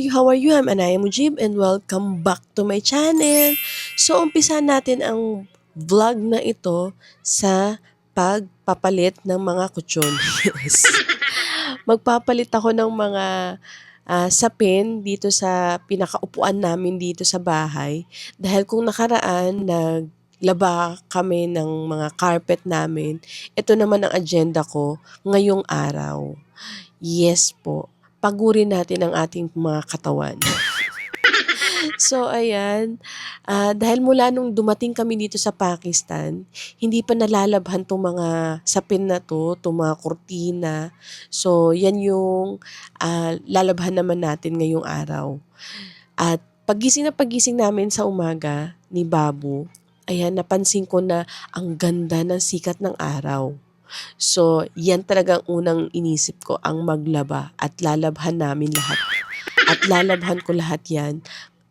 How are you? I'm Anaya Mujib and welcome back to my channel. So, umpisa natin ang vlog na ito sa pagpapalit ng mga kutsyon. Yes. Magpapalit ako ng mga sapin dito sa pinakaupuan namin dito sa bahay. Dahil kung nakaraan, naglaba kami ng mga carpet namin. Ito naman ang agenda ko ngayong araw. Yes po, pagurin natin ang ating mga katawan. So ayan, dahil mula nung dumating kami dito sa Pakistan, hindi pa nalalabhan 'tong mga sapin na 'to, 'tong mga kurtina. So yan yung, lalabhan naman natin ngayong araw. At paggising namin sa umaga ni Babu, ayan napansin ko na ang ganda ng sikat ng araw. So, yan talagang unang inisip ko, ang maglaba at lalabhan namin lahat. At lalabhan ko lahat yan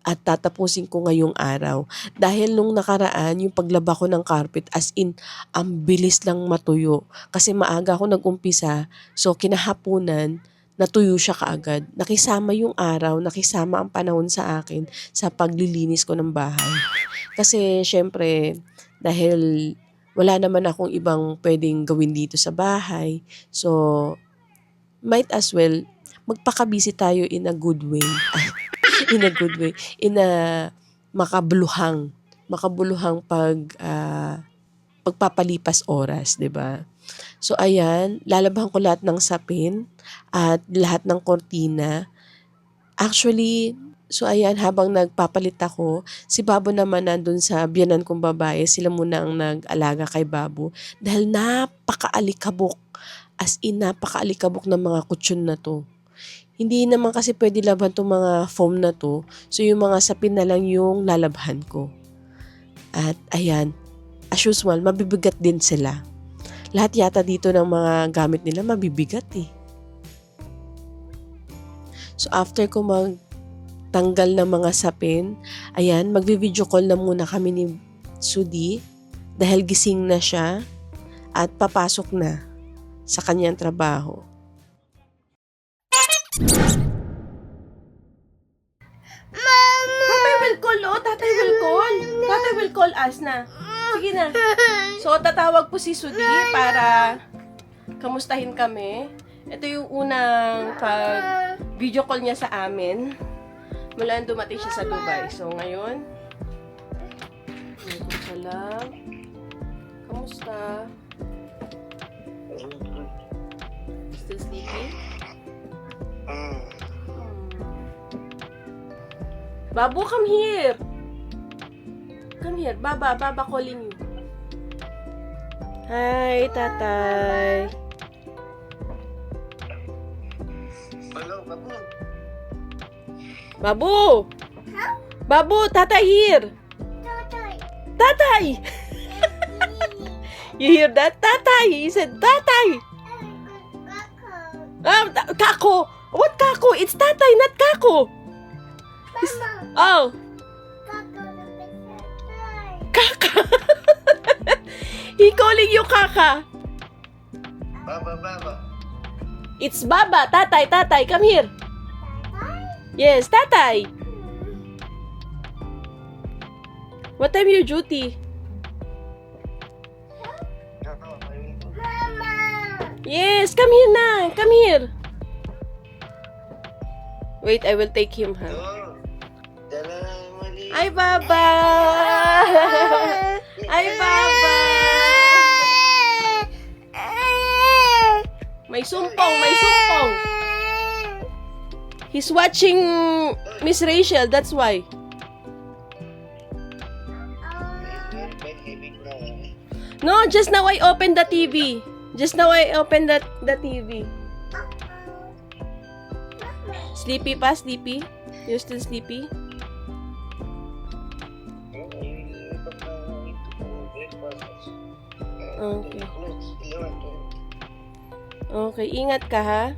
at tatapusin ko ngayong araw. Dahil nung nakaraan, yung paglaba ko ng carpet, as in, ang bilis lang matuyo. Kasi maaga ako nag-umpisa, so kinahapunan, natuyo siya kaagad. Nakisama yung araw, nakisama ang panahon sa akin sa paglilinis ko ng bahay. Kasi syempre, dahil wala naman akong ibang pwedeng gawin dito sa bahay. So, might as well, magpakabisi tayo in a good way. In a good way. In a makabuluhang pagpapalipas oras, 'di ba? So, ayan, lalabahan ko lahat ng sapin at lahat ng kortina. Actually, so ayan, habang nagpapalit ako, si Babu naman nandun sa biyenan kong babae, sila muna ang nag-alaga kay Babu. Dahil napakaalikabok, as in napakaalikabok ng mga kutsyon na to. Hindi naman kasi pwede laban tong mga foam na to, so yung mga sapin na lang yung lalabhan ko. At ayan, as usual, mabibigat din sila. Lahat yata dito ng mga gamit nila mabibigat eh. So after ko magtanggal ng mga sapin, ayan, magvi-video call na muna kami ni Sudi dahil gising na siya at papasok na sa kanyang trabaho. Tatay will call, oh. Tatay will call. Tatay will call us na. Sige na. So tatawag po si Sudi para kamustahin kami. Ito yung unang pag-video call niya sa amin. Mula dumating siya sa Dubai. So, ngayon, salam. Kamusta? Still sleeping? Babu, come here. Come here. Baba calling you. Hi, tatay. Babu! Babu, tatay here! Tatay! You hear that? Tatay! He said, tatay! Kako! What kako? It's tatay, not kako! Oh! Kaka! He calling you kaka! Baba. It's Baba! Tatay, come here! Yes, tatay. What time your duty? Mama. Yes, come here na. Come here. Wait, I will take him, ha? Ay, Baba! Ay, Baba! May sumpong. He's watching Miss Rachel, that's why. No, just now I opened the TV. The TV. Sleepy pa, sleepy? You're still sleepy? Okay. Okay, ingat ka, ha?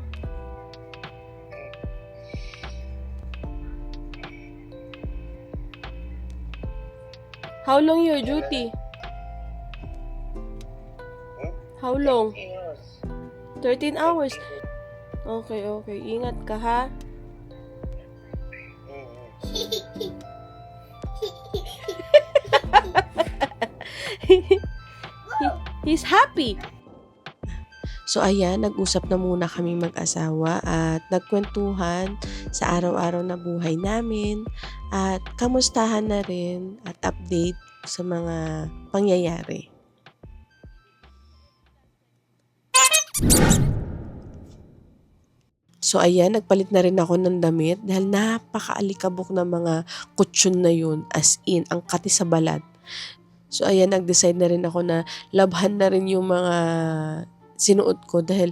How long your duty? How long? 13 hours. Okay. Ingat ka, ha? He's happy. So ayan, nag-usap na muna kami mag-asawa at nagkwentuhan sa araw-araw na buhay namin at kamustahan na rin at update sa mga pangyayari. So ayan, nagpalit na rin ako ng damit dahil napakaalikabok na mga kutsyon na yun, as in, ang kati sa balat. So ayan, nag-decide na rin ako na labhan na rin yung mga sinuot ko dahil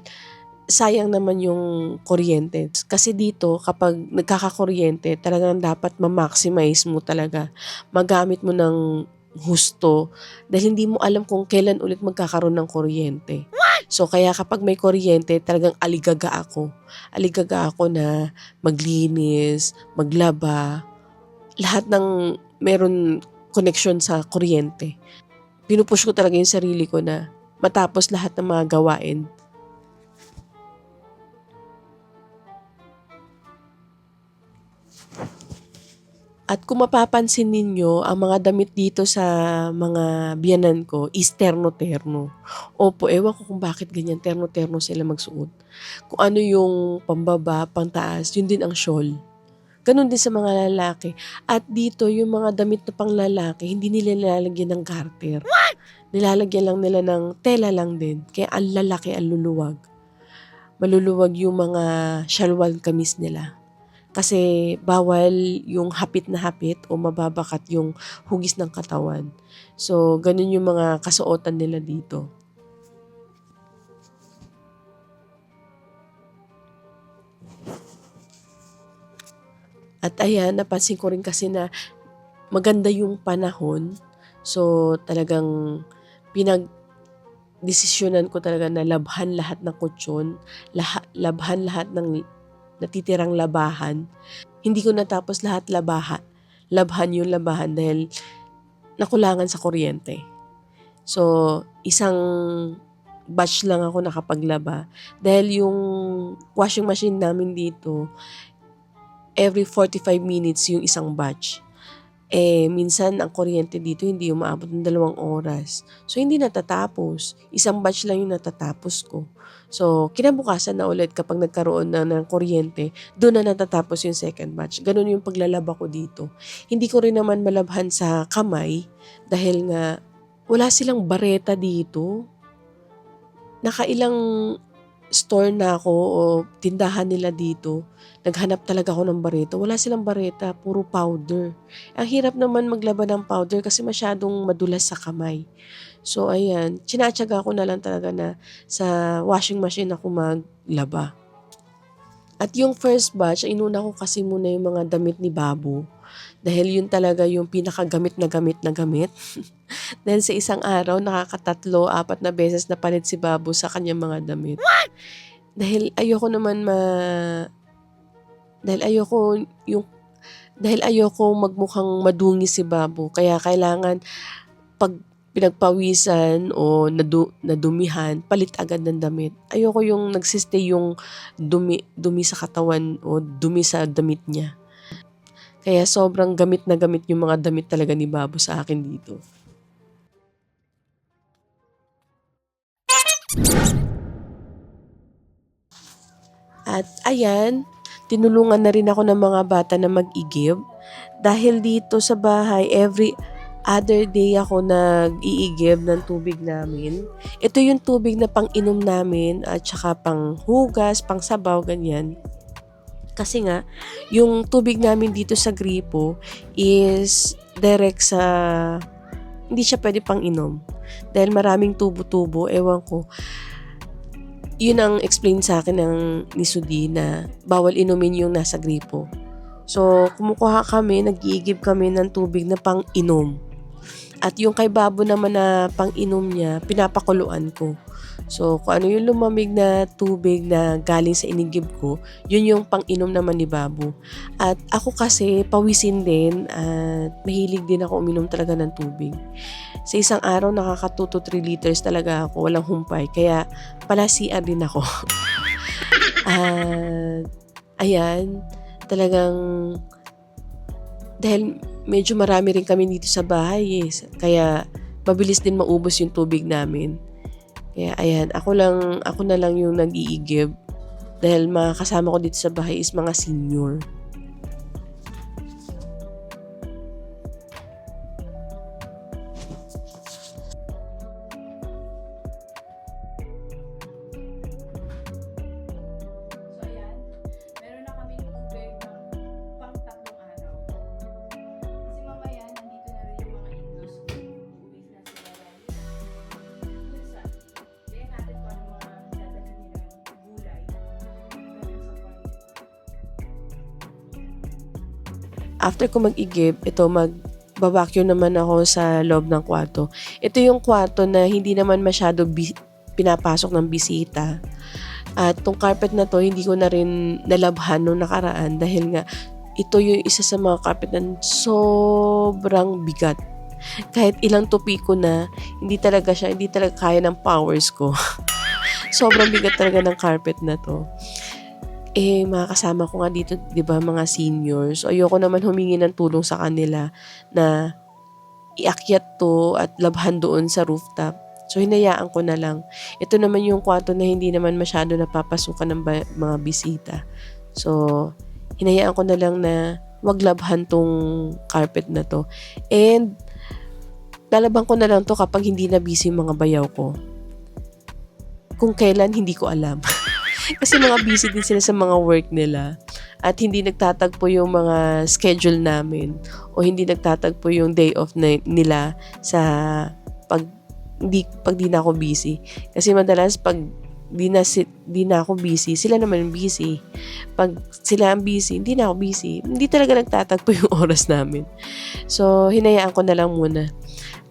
sayang naman yung kuryente. Kasi dito, kapag nagkakakuryente, talagang dapat ma-maximize mo talaga. Magamit mo ng husto dahil hindi mo alam kung kailan ulit magkakaroon ng kuryente. So kaya kapag may kuryente, talagang aligaga ako. Aligaga ako na maglinis, maglaba, lahat ng meron connection sa kuryente. Pinupush ko talaga yung sarili ko na matapos lahat ng mga gawain. At kung mapapansin ninyo, ang mga damit dito sa mga biyanan ko is terno-terno. Opo, ewan ko kung bakit ganyan terno-terno sila magsuot. Kung ano yung pambaba, pangtaas, yun din ang shawl. Ganon din sa mga lalaki. At dito, yung mga damit na pang lalaki, hindi nila nilalagyan ng garter. Nilalagyan lang nila ng tela lang din. Kaya ang lalaki, ang luluwag. Maluluwag yung mga shalwal kamis nila. Kasi bawal yung hapit na hapit o mababakat yung hugis ng katawan. So, ganun yung mga kasuotan nila dito. At ayan, napansin ko rin kasi na maganda yung panahon. So, talagang desisyonan ko talaga na labhan lahat ng kutsyon, labhan lahat ng natitirang labahan. Hindi ko natapos lahat labhan yung labahan dahil nakulangan sa kuryente. So, isang batch lang ako nakapaglaba dahil yung washing machine namin dito, every 45 minutes yung isang batch. Minsan ang kuryente dito hindi umaabot ng 2 oras. So, hindi natatapos. Isang batch lang yung natatapos ko. So, kinabukasan na ulit kapag nagkaroon na ng kuryente, doon na natatapos yung second batch. Ganun yung paglalaba ko dito. Hindi ko rin naman malabhan sa kamay dahil nga wala silang bareta dito. Nakailang store na ako o tindahan nila dito. Naghanap talaga ako ng bareta. Wala silang bareta, puro powder. Ang hirap naman maglaba ng powder kasi masyadong madulas sa kamay. So ayan, tsinatsaga ko na lang talaga na sa washing machine ako maglaba. At yung first batch, inuna ko kasi muna yung mga damit ni Babu. Dahil yun talaga yung pinakagamit na gamit na gamit. Dahil sa isang araw, nakakatatlo, 4 na beses na palit si Babu sa kanyang mga damit. Dahil ayoko naman dahil ayoko magmukhang madungi si Babu. Kaya kailangan pag pinagpawisan o nadumihan, palit agad ng damit. Ayoko yung nagsistay yung dumi sa katawan o dumi sa damit niya. Kaya sobrang gamit na gamit yung mga damit talaga ni Babu sa akin dito. At ayan, tinulungan na rin ako ng mga bata na mag-igib. Dahil dito sa bahay, every other day ako nag-iigib ng tubig namin. Ito yung tubig na pang-inom namin at saka pang-hugas, pang-sabaw, ganyan. Kasi nga, yung tubig namin dito sa gripo is direct sa... Hindi siya pwede pang-inom. Dahil maraming tubo-tubo, ewan ko. Yun ang explain sa akin ng ni Sudi na bawal inumin yung nasa gripo. So, kumukuha kami, nag-iigib kami ng tubig na pang-inom. At yung kay Babo naman na pang-inom niya, pinapakuluan ko. So, kung ano yung lumamig na tubig na galing sa inigib ko, yun yung pang-inom naman ni Babo. At ako kasi, pawisin din at mahilig din ako uminom talaga ng tubig. Sa isang araw, nakaka 2 to 3 liters talaga ako, walang humpay. Kaya, pala CR din ako. At, ayan, talagang, dahil medyo marami rin kami dito sa bahay kaya mabilis din maubos yung tubig namin. Kaya ayan, ako na lang yung nag-iigib dahil mga kasama ko dito sa bahay is mga senior. So ayan, meron na kaming tubig ng pang 3 araw. Kasi mamaya nandito na rin yung mga in-laws ko. Uuwi na sila dahil minsan, kaya natin kung ano mga dadalhin nilang gulay. Meron sa kwarto. After ko mag-igib, ito mag-vacuum naman ako sa loob ng kwarto. Ito yung kwarto na hindi naman masyado pinapasok ng bisita. At tong carpet na to, hindi ko na rin nalabhan nung nakaraan dahil nga ito yung isa sa mga carpet na sobrang bigat. Kahit ilang tupi ko na, hindi talaga kaya ng powers ko. Sobrang bigat talaga ng carpet na to. Mga kasama ko nga dito, 'di ba, mga seniors. Ayoko naman humingi ng tulong sa kanila na iakyat to at labhan doon sa rooftop. So hinayaan ko na lang. Ito naman yung kwarto na hindi naman masyado napapasukan ng mga bisita. So hinayaan ko na lang na wag labhan tong carpet na to. And lalabhan ko na lang to kapag hindi na busy yung mga bayaw ko. Kung kailan, hindi ko alam. Kasi mga busy din sila sa mga work nila at hindi nagtatagpo yung mga schedule namin o hindi nagtatagpo yung day off nila sa pag di na ako busy. Kasi madalas pag di na ako busy, sila naman busy. Pag sila ang busy, hindi na ako busy. Hindi talaga nagtatagpo yung oras namin. So, hinayaan ko na lang muna.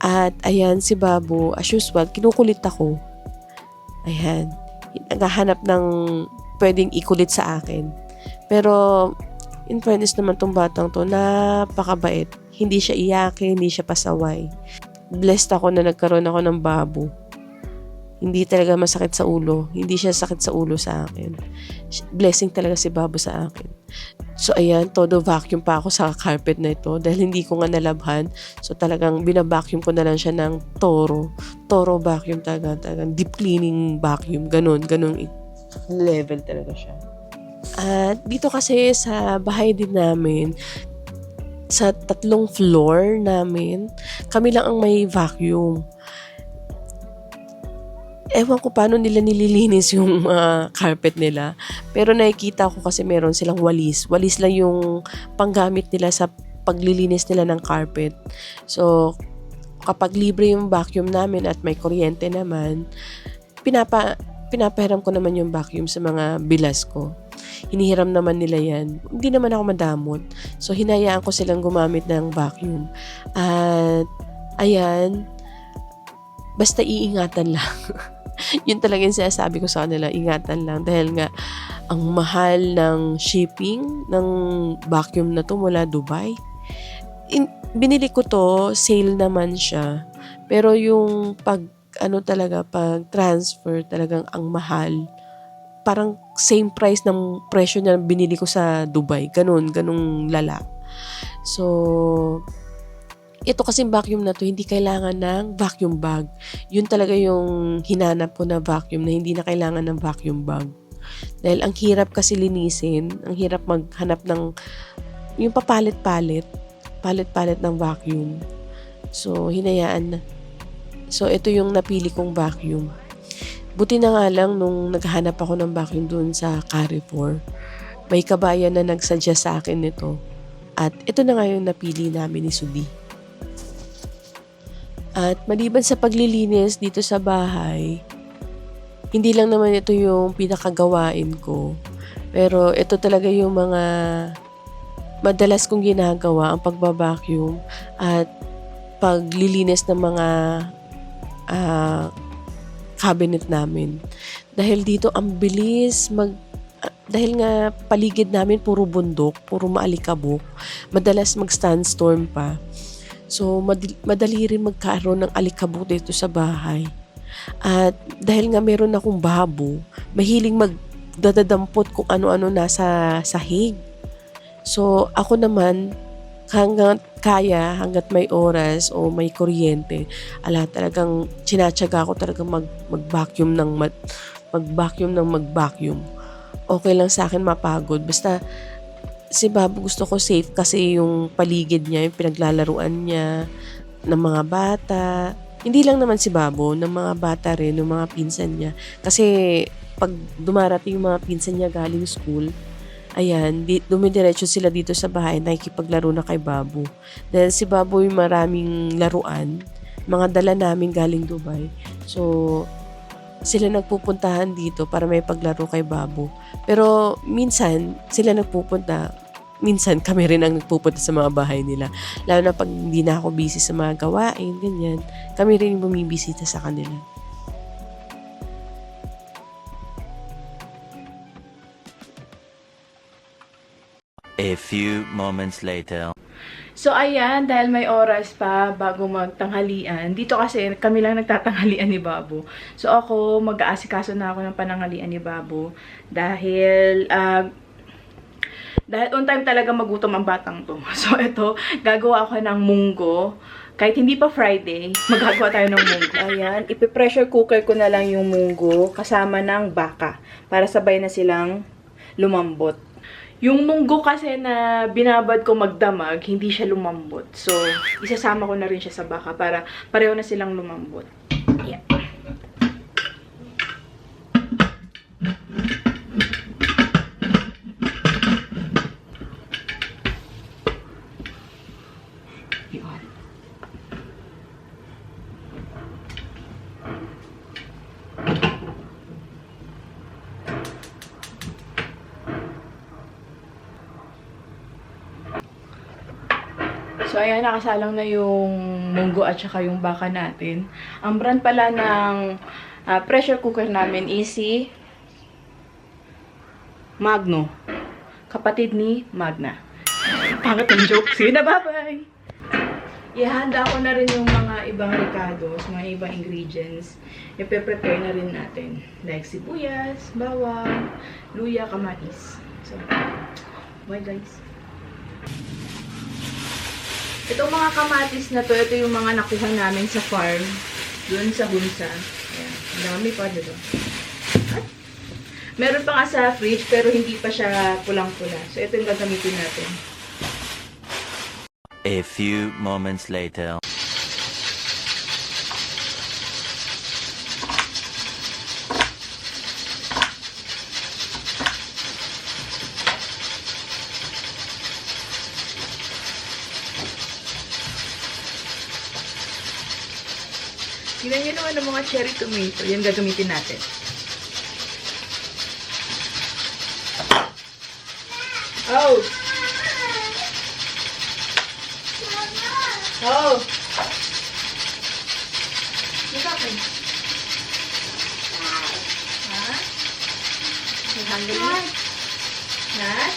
At ayan, si Babu, as usual, kinukulit ako. Ayan. Naghahanap ng pwedeng ikulit sa akin. Pero, in fairness naman tong batang to, napakabait. Hindi siya iyakin, hindi siya pasaway. Blessed ako na nagkaroon ako ng Babu. Hindi talaga masakit sa ulo. Hindi siya sakit sa ulo sa akin. Blessing talaga si Babu sa akin. So, ayan, todo vacuum pa ako sa carpet na ito dahil hindi ko nga nalabhan. So, talagang binabacuum ko na lang siya ng Toro. Toro vacuum talaga. Deep cleaning vacuum. Ganun level talaga siya. At dito kasi sa bahay din namin, sa 3 floor namin, kami lang ang may vacuum. Ewan ko paano nila nililinis yung carpet nila. Pero nakikita ko kasi meron silang walis. Walis lang yung panggamit nila sa paglilinis nila ng carpet. So, kapag libre yung vacuum namin at may kuryente naman, pinapahiram ko naman yung vacuum sa mga bilas ko. Hinihiram naman nila yan. Hindi naman ako madamot. So, hinayaan ko silang gumamit ng vacuum. At, ayan, basta iingatan lang. Yun talaga yung sinasabi ko sa kanila, ingatan lang. Dahil nga, ang mahal ng shipping ng vacuum na to mula Dubai. Binili ko to, sale naman siya. Pero yung pag transfer talagang ang mahal. Parang same price ng presyo na binili ko sa Dubai. Ganun lala. So, ito kasing vacuum na to, hindi kailangan ng vacuum bag. Yun talaga yung hinanap ko na vacuum na hindi na kailangan ng vacuum bag. Dahil ang hirap kasi linisin, ang hirap maghanap ng yung papalit-palit ng vacuum. So, hinayaan na. So, ito yung napili kong vacuum. Buti na nga lang nung naghahanap ako ng vacuum doon sa Carrefour, may kabayan na nagsuggest sa akin nito. At ito na nga yung napili namin ni Sudi. At maliban sa paglilinis dito sa bahay, hindi lang naman ito yung pinakagawain ko. Pero ito talaga yung mga madalas kong ginagawa, ang pagbabacuum at paglilinis ng mga cabinet namin. Dahil dito ang bilis dahil nga paligid namin puro bundok, puro maalikabok, madalas mag-sandstorm pa. So, madali rin magkaroon ng alikabok dito sa bahay. At dahil nga meron akong Babu, mahiling magdadampot kung ano-ano nasa sahig. So, ako naman, hanggat kaya, hanggat may oras o may kuryente, talagang tinatyaga ko talaga mag-vacuum ng mag-vacuum. Okay lang sa akin mapagod. Basta si Babu gusto ko safe kasi yung paligid niya, yung pinaglalaruan niya ng mga bata. Hindi lang naman si Babu, ng mga bata rin, ng mga pinsan niya. Kasi pag dumarating yung mga pinsan niya galing school, ayan, dumidiretso sila dito sa bahay, nakikipaglaro na kay Babu. Dahil si Babu yung maraming laruan, mga dala namin galing Dubai. So, sila nagpupuntahan dito para may paglaro kay Babu. Pero minsan, sila nagpupunta, minsan kami rin ang nagpupunta sa mga bahay nila. Lalo na pag hindi na ako busy sa mga gawain, ganyan. Kami rin yung bumibisita sa kanila. A few moments later. So ayan, dahil may oras pa bago magtanghalian, dito kasi kami lang nagtatanghalian ni Babu. So ako, mag-aasikaso na ako ng pananghalian ni Babu dahil on time talaga magutom ang batang to. So ito, gagawa ako ng munggo. Kahit hindi pa Friday, magagawa tayo ng munggo. Ayan, ipipressure cooker ko na lang yung munggo kasama ng baka para sabay na silang lumambot. Yung munggo kasi na binabad ko magdamag, hindi siya lumambot. So, isasama ko na rin siya sa baka para pareho na silang lumambot. Yeah. Yun. So, ayan, nakasalang na yung munggo at saka yung baka natin. Ang brand pala ng pressure cooker namin is si Magno. Kapatid ni Magna. Pangat ang joke. Sige na, bye-bye! Ihanda ko na rin yung mga ibang ricados, mga ibang ingredients. Ipe-prepare na rin natin. Like sibuyas, bawang, luya, kamatis. So, bye guys! Itong mga kamatis na to, ito yung mga nakuha namin sa farm. Doon sa Hunsa. Ayan. Ang dami pa dito. At meron pa nga sa fridge, pero hindi pa siya pulang-pula. So, ito yung gagamitin natin. A few moments later. Tignan nyo naman ang mga cherry tomato. Yan gagamitin natin. Oh! Oh! What's happening? Ha? You're hungry? Nat?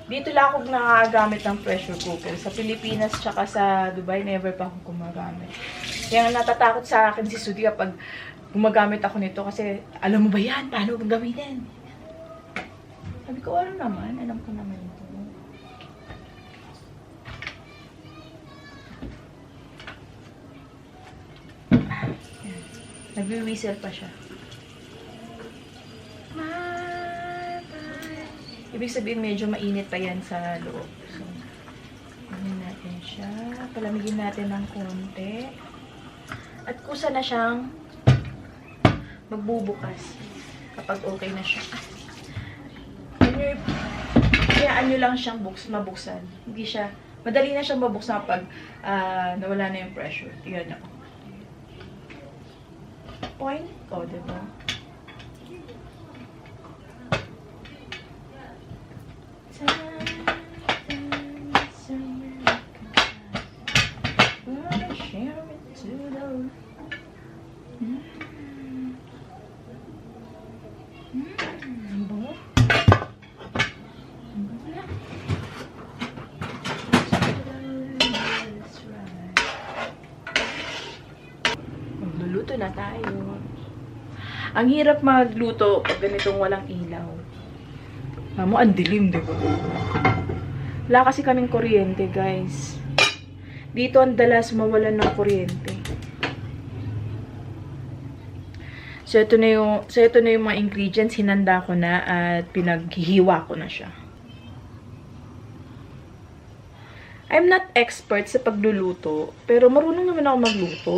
Dito lang ako nakagamit ng pressure cooker. Sa Pilipinas tsaka sa Dubai, never pa ako gumagamit. Kaya natatakot sa akin si Sudi kapag gumagamit ako nito kasi alam mo ba yan? Paano gagamitin? Sabi ko, alam naman. Alam ko naman ito. Nagwi-whistle pa siya. Ibig sabihin medyo mainit pa yan sa loob. So, gawin natin siya. Palamigin natin ng konti. At kusa na siyang magbubukas kapag okay na siya. Hayaan nyo lang siyang mabuksan. Hindi siya, madali na siyang mabuksan kapag nawala na yung pressure. Tingnan nyo. Point. O, diba? Magluluto na tayo. Ang hirap magluto pag ganitong walang ilaw. Mamo, ang dilim, di ba? Wala kasi kaming kuryente, guys. Dito ang dalas mawalan ng kuryente. So, ito na yung mga ingredients. Hinanda ko na at pinaghihiwa ko na siya. I'm not expert sa pagluluto, pero marunong naman ako magluto.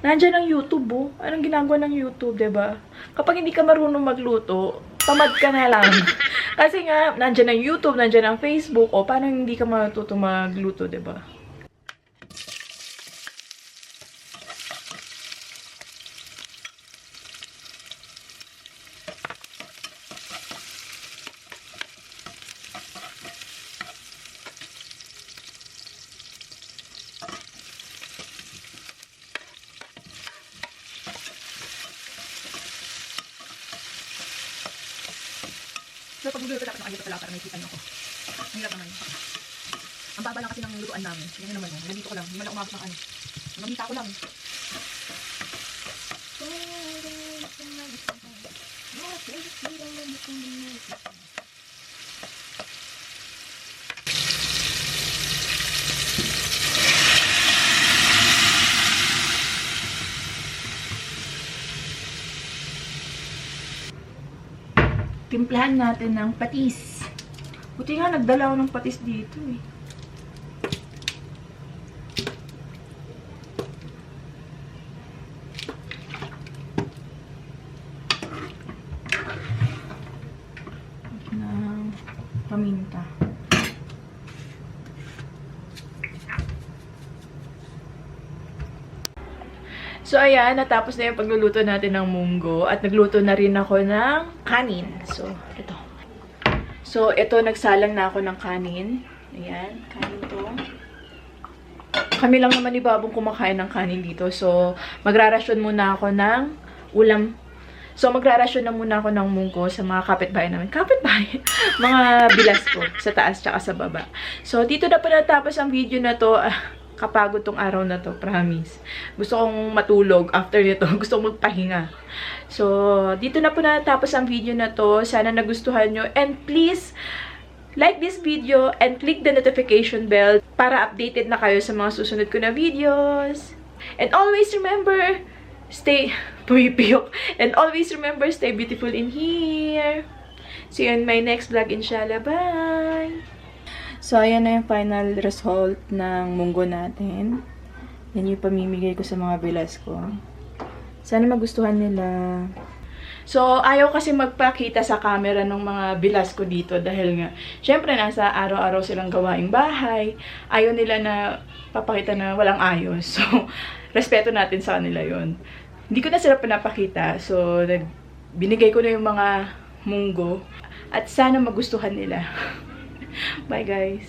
Nandiyan ang YouTube, oh. Anong ginagawa ng YouTube, 'di ba? Kapag hindi ka marunong magluto, tamad ka na lang. Kasi nga, nandiyan ang YouTube, nandiyan ang Facebook, o paano hindi ka matuto magluto, 'di ba? So, pag magluluto dapat nakagito pala para may kita niyo ako. Ang hirap naman. Ang baba lang kasi ng lutuan namin. Yan naman, nandito ko lang. Hindi man ako umabot ng ano. Magita ko lang. Timplahan natin ng patis. Buti nga, nagdala ako ng patis dito eh. Ng paminta. So, ayan, natapos na yung pagluluto natin ng munggo at nagluto na rin ako ng kanin. So, ito. So, ito, nagsalang na ako ng kanin. Ayan, kanin to. Kami lang naman ni Babong kumakain ng kanin dito. So, magrarasyon muna ako ng ulam. So, magrarasyon na muna ako ng munggo sa mga kapitbahay namin. Kapitbahay? Mga bilas ko sa taas tsaka sa baba. So, dito na po natapos ang video na to. Kapagod tong araw na to, promise. Gusto kong matulog after nito. Gusto kong magpahinga. So, dito na po natapos ang video na to. Sana nagustuhan nyo. And please, like this video and click the notification bell para updated na kayo sa mga susunod ko na videos. And always remember, stay pumipiyok. And always remember, stay beautiful in here. See you in my next vlog, inshallah. Bye! So, ayan na yung final result ng munggo natin. Yan yung pamimigay ko sa mga bilas ko. Sana magustuhan nila. So, ayaw kasi magpakita sa camera ng mga bilas ko dito dahil nga, syempre, nasa araw-araw silang gawaing bahay. Ayaw nila na papakita na walang ayos. So, respeto natin sa kanila yon. Hindi ko na sila pinapakita. So, binigay ko na yung mga munggo. At sana magustuhan nila. Bye, guys.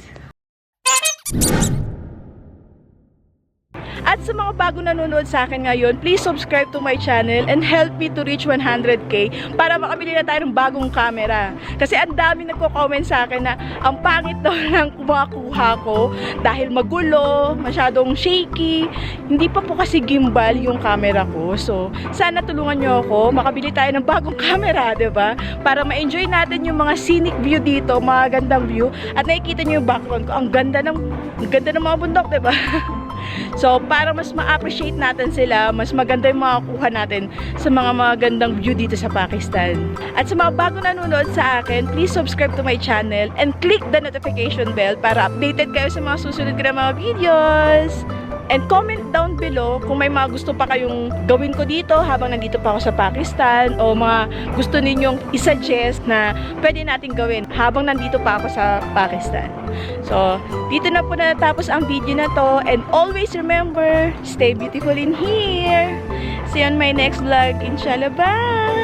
At sa mga bago nanonood sa akin ngayon, please subscribe to my channel and help me to reach 100k para makabili na tayo ng bagong camera. Kasi ang dami nagko-comment sa akin na ang pangit daw ng kumakuha ko dahil magulo, masyadong shaky. Hindi pa po kasi gimbal yung camera ko. So, sana tulungan nyo ako, makabili tayo ng bagong camera, 'di ba? Para ma-enjoy natin yung mga scenic view dito, mga gandang view. At nakikita nyo yung background ko, ang ganda ng mga bundok, 'di ba? So, para mas ma-appreciate natin sila, mas maganda yung makakuha natin sa mga magandang view dito sa Pakistan. At sa mga bago nanonood sa akin, please subscribe to my channel and click the notification bell para updated kayo sa mga susunod ko na mga videos. And comment down below kung may mga gusto pa kayong gawin ko dito habang nandito pa ako sa Pakistan o mga gusto ninyong isuggest na pwede natin gawin habang nandito pa ako sa Pakistan. So, dito na po natapos ang video na to and always remember, stay beautiful in here. See you on my next vlog. Inshallah, bye!